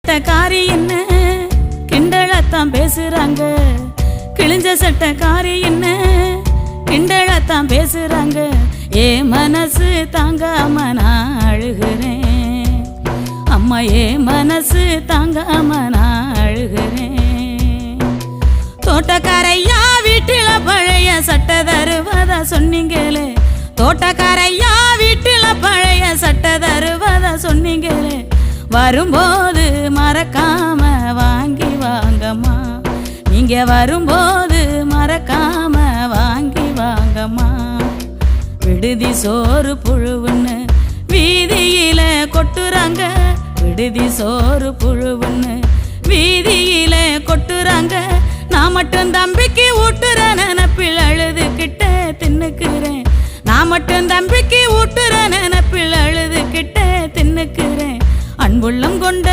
சட்டக்காரி என்ன கிண்டலத்தான் பேசுறாங்க, கிழிஞ்ச சட்டக்காரி என்ன கிண்டலத்தான் பேசுறாங்க. ஏ மனசு தாங்காம நான் அழுகிறேன் அம்மா, ஏ மனசு தாங்காம நான் அழுகிறேன். தோட்டக்காரையா வீட்டில பழைய சட்டை தருவதா சொன்னீங்களே, தோட்டக்காரையா வீட்டில பழைய சட்டை தருவதா சொன்னீங்களே, வரும்போது மறக்காம வாங்கி வாங்கம்மா, நீங்க வரும்போது மறக்காம வாங்கி வாங்கம்மா. விடுதி சோறு புழுவுன்னு வீதியில கொட்டுறாங்க, விடுதி சோறு புழுவுன்னு வீதியில கொட்டுறாங்க. நான் மட்டும் தம்பிக்கு ஊட்டுற நினப்பில் அழுதுகிட்ட தின்னுக்கிறேன், நான் மட்டும் தம்பிக்கு ஊட்டுற நினப்பில் அழுதுகிட்ட தின்னுக்கிறேன். அன்புள்ளம் கொண்ட